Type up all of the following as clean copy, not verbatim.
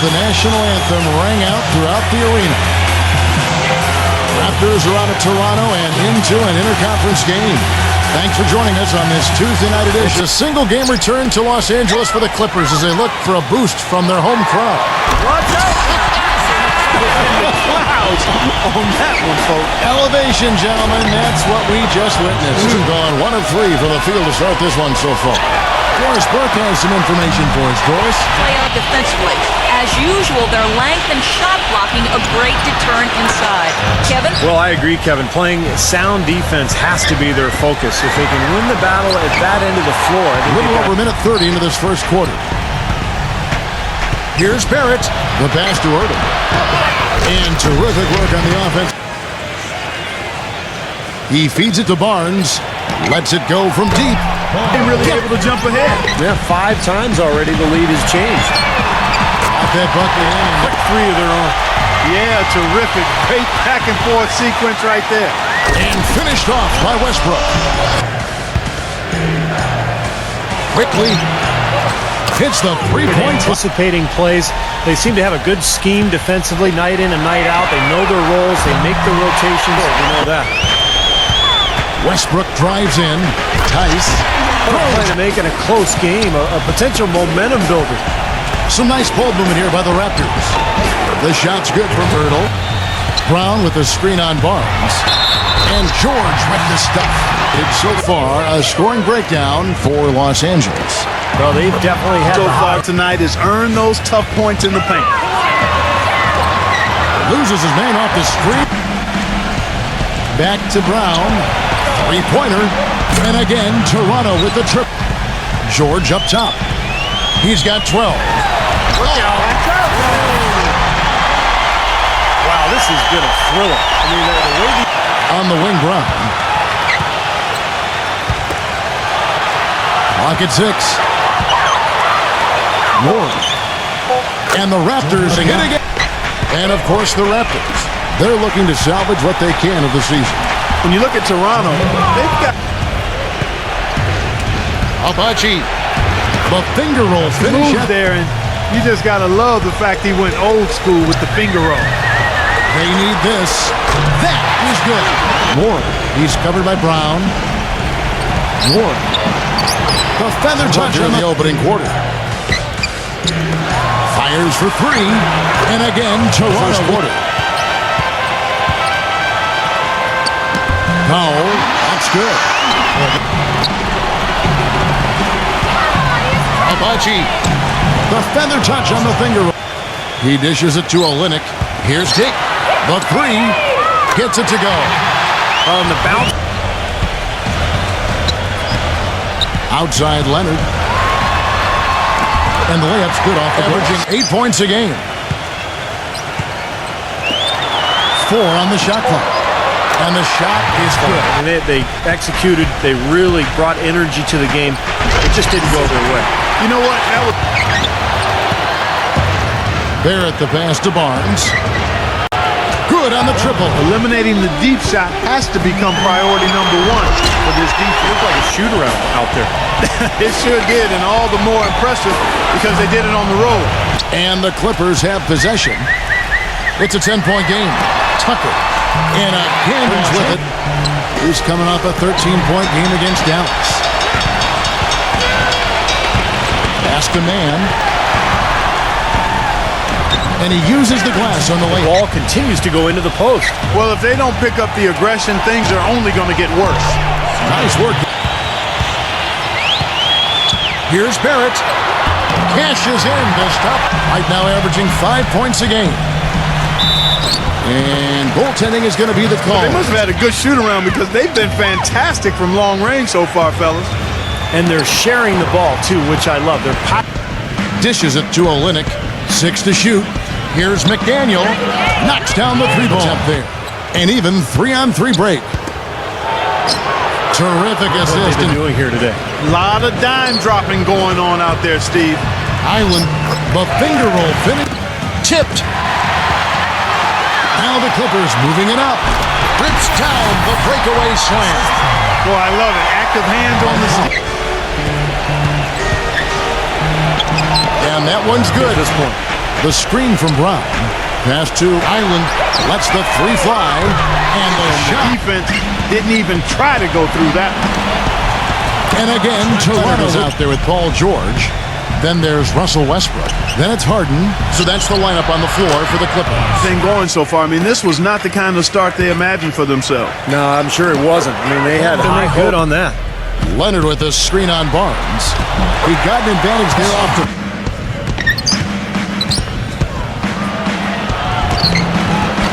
the national anthem rang out throughout the arena. Raptors are out of Toronto and into an interconference game. Thanks for joining us on this Tuesday night edition. It's a single game return to Los Angeles for the Clippers as they look for a boost from their home crowd. Watch out! Clouds on that one, folks. Elevation, gentlemen. That's what we just witnessed. Gone 1 of 3 from the field to start this one so far. Doris Burke has some information for us. Doris? Play out defensively. As usual, their length and shot blocking a great deterrent inside. Kevin? Well, I agree, Kevin. Playing sound defense has to be their focus. If they can win the battle at that end of the floor. A little over a minute 30 into this first quarter. Here's Barrett. The pass to Erden. And terrific work on the offense. He feeds it to Barnes. Lets it go from deep. They're really able to jump ahead. Yeah, 5 times already the lead has changed. Got that bucket in. Quick 3 of their own. Yeah, terrific. Great back and forth sequence right there. And finished off by Westbrook. Quickly hits the 3-point. Anticipating plays. They seem to have a good scheme defensively night in and night out. They know their roles. They make the rotations. We know that. Westbrook drives in. Tice. Trying to make it a close game, a potential momentum builder. Some nice ball movement here by the Raptors. The shot's good from Erden. Brown with the screen on Barnes. And George ready to stuff. It's so far a scoring breakdown for Los Angeles. Well, they've definitely had so far tonight is earn those tough points in the paint. Loses his man off the screen. Back to Brown. 3-pointer. And again, Toronto with the trip. George up top. He's got 12. Wow, this has been a thriller. I mean, the way on the wing, Brown. Clock at 6. Ward. And the Raptors hit again. And of course the Raptors. They're looking to salvage what they can of the season. When you look at Toronto, they've got Abachi. The finger roll finish there, and you just gotta love the fact he went old school with the finger roll. They need this. That is good. Ward. He's covered by Brown. Ward. The feather touch in the opening quarter. Fires for 3. And again, Toronto. Quarter. Powell. That's good. Abachi. The feather touch on the finger. He dishes it to Olynyk. Here's Dick. The 3. Gets it to go. on the bounce. Outside Leonard. And the layup's good off the averaging 8 points a game. 4 on the shot clock. And the shot is good. And they executed. They really brought energy to the game. It just didn't go their way. You know what? That was Barrett the pass to Barnes. Good on the triple. Eliminating the deep shot has to become priority number 1 for this defense. It looked like a shoot-around out there. It sure did, and all the more impressive because they did it on the road. And the Clippers have possession. It's a 10-point game. Tucker. And again he's with it. He's coming off a 13-point game against Dallas. Pass to man. And he uses the glass on the layup. Ball continues to go into the post. Well, if they don't pick up the aggression, things are only going to get worse. Nice work. Here's Barrett. Cashes in to stop. Right now averaging 5 points a game. And goaltending is going to be the call. They must have had a good shoot-around because they've been fantastic from long range so far, fellas. And they're sharing the ball, too, which I love. They're dishes it to Olynyk. 6 to shoot. Here's McDaniel. Knocks down the 3-ball up there. And even 3-on-3 break. Terrific assist. What they've been doing here today. A lot of dime dropping going on out there, Steve. Island, the finger roll finish. Tipped. Now the Clippers moving it up. Rips down the breakaway slam. Boy, I love it. Active hands on the stick. And that one's good. At this point. The screen from Brown. Pass to Island. Lets the three fly. And the shot. Defense didn't even try to go through that. And again, Toronto's out there with Paul George. Then there's Russell Westbrook. Then it's Harden. So that's the lineup on the floor for the Clippers. Thing going so far. I mean, this was not the kind of start they imagined for themselves. No, I'm sure it wasn't. I mean, they had high Good hope. on that. Leonard with a screen on Barnes. He got an advantage there off the...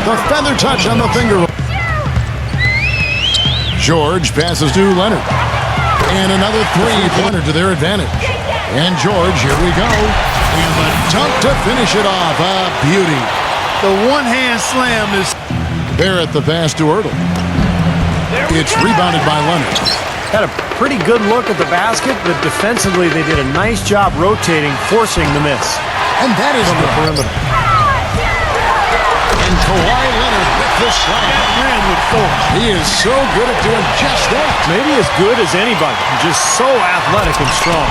The feather touch on the finger. George passes to Leonard. And another three for Leonard to their advantage. And George, here we go. And the dunk to finish it off. A beauty. The one-hand slam is... Barrett the pass to Ertl. It's rebounded by Leonard. Had a pretty good look at the basket, but defensively they did a nice job rotating, forcing the miss. And that is the perimeter. And Kawhi Leonard with the slam. ran with force. He is so good at doing just that. Maybe as good as anybody. Just so athletic and strong.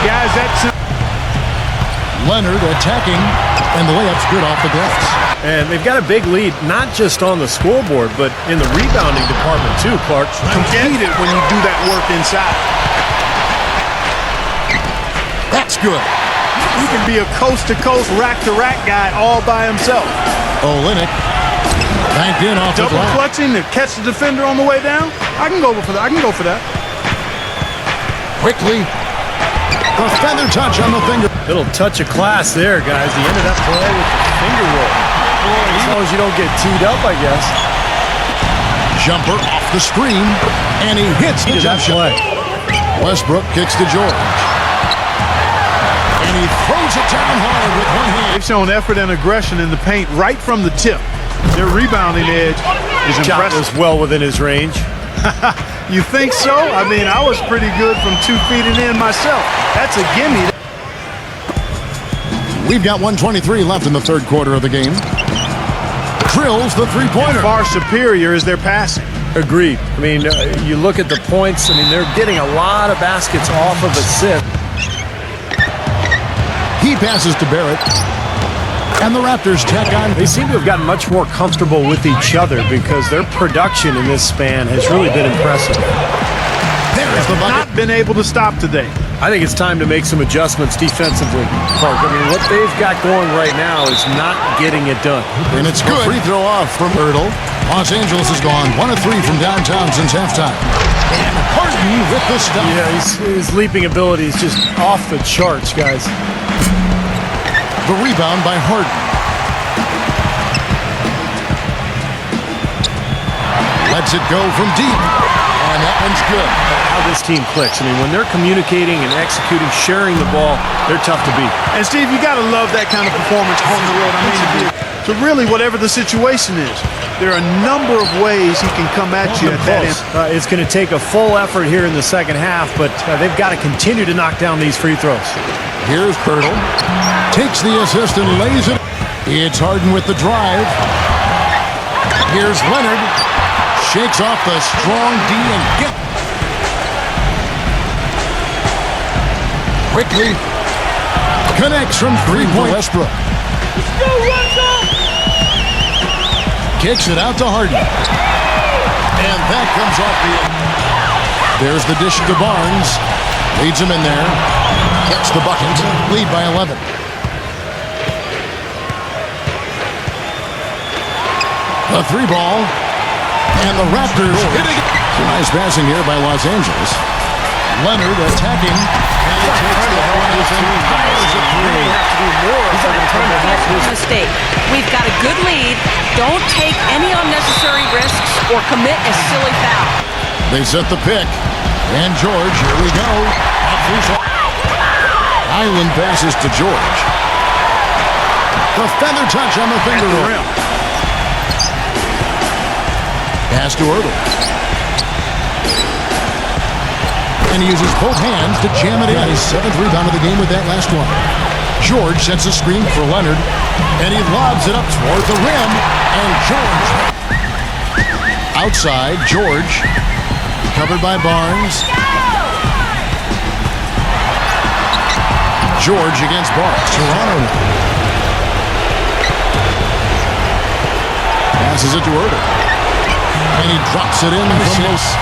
Guys, that's... Leonard attacking, and the layup's good off the glass. And they've got a big lead, not just on the scoreboard, but in the rebounding department too, Clark. Compete it when you do that work inside. That's good. He can be a coast-to-coast, rack-to-rack guy all by himself. Olynyk banked in off the Double glass. clutching to catch the defender on the way down. I can go for that. I can go for that. Quickly, the feather touch on the finger. Little touch of class there, guys. The end of that play with the finger roll. As long as you don't get teed up, I guess. Jumper off the screen, and he hits the jump shot. Westbrook kicks to George. And he throws it down hard with one hand. They've shown effort and aggression in the paint right from the tip. Their rebounding edge is Shot impressive. was well within his range. You think so? I mean, I was pretty good from 2 feet and in myself. That's a gimme. We've got 1:23 left in the third quarter of the game. Drills the three-pointer. Far superior is their passing. Agreed. I mean, you look at the points. I mean, they're getting a lot of baskets off of assist. He passes to Barrett. And the Raptors tack on. They seem to have gotten much more comfortable with each other because their production in this span has really been impressive. There is the bucket. Not been able to stop today. I think it's time to make some adjustments defensively, Clark. I mean, what they've got going right now is not getting it done. And it's good. Free throw off from Ertl. Los Angeles has gone 1 of 3 from downtown since halftime. And Harden with the stop. Yeah, his leaping ability is just off the charts, guys. The rebound by Harden. Lets it go from deep. And that one's good. How this team clicks. I mean, when they're communicating and executing, sharing the ball, they're tough to beat. And Steve, you got to love that kind of performance on the road. I mean, to really whatever the situation is, there are a number of ways he can come at you at that end. It's going to take a full effort here in the second half, but they've got to continue to knock down these free throws. Here's Ertl. Takes the assist and lays it. It's Harden with the drive. Here's Leonard. Shakes off the strong D and get. Quickly. Connects from three-point. Westbrook. Kicks it out to Harden. And that comes off the end. There's the dish to Barnes. Leads him in there. Gets the bucket. Lead by 11. The three ball. And the Raptors hitting. Nice passing here by Los Angeles. Leonard attacking. And he takes the point and fires a three. Mistake. We've got a good lead. Don't take any unnecessary risks or commit a silly foul. They set the pick. And George, here we go. Island passes to George. The feather touch on the finger roll. Pass to Ertl. And he uses both hands to jam it in. His 7th rebound of the game with that last one. George sets a screen for Leonard. And he lobs it up toward the rim. And George. Outside, George. Covered by Barnes. George against Barnes. Toronto. Passes it to Ertl. And he drops it in from Los.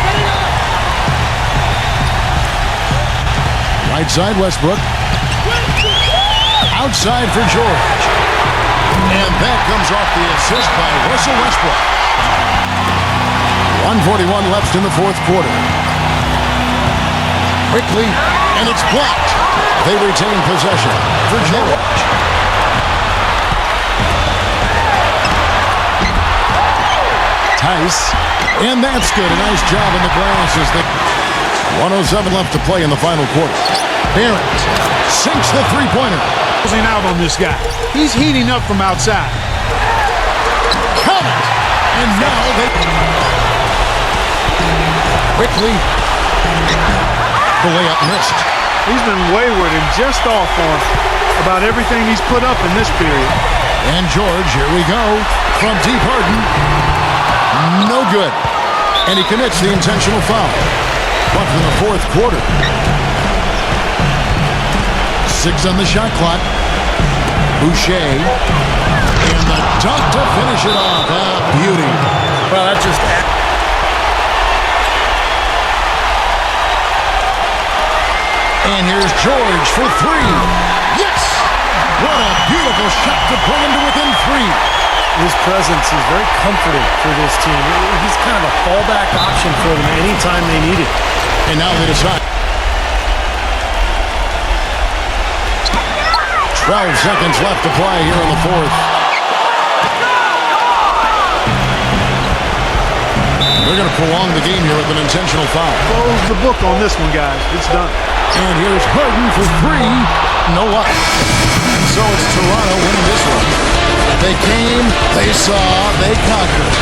Right side, Westbrook. Outside for George. And that comes off the assist by Russell Westbrook. 1:41 left in the fourth quarter. Quickly, and it's blocked. They retain possession for George. Tice, and that's good. A nice job in the glass as the 1:07 left to play in the final quarter. Barrett sinks the three-pointer. Closing out on this guy. He's heating up from outside. Count it! And now they quickly. The layup missed. He's been wayward and just off on about everything he's put up in this period. And George, here we go. From deep Harden. No good. And he commits the intentional foul. But in the fourth quarter. 6 on the shot clock. Boucher. And the dunk to finish it off. Beauty. Well, that just... And here's George for three. Yes! What a beautiful shot to pull him to within 3. His presence is very comforting for this team. He's kind of a fallback option for them anytime they need it. And now they decide. 12 seconds left to play here in the fourth. They're going to prolong the game here with an intentional foul. Close the book on this one, guys. It's done. And here's Harden for 3. No luck. So it's Toronto winning this one. They came, they saw, they conquered.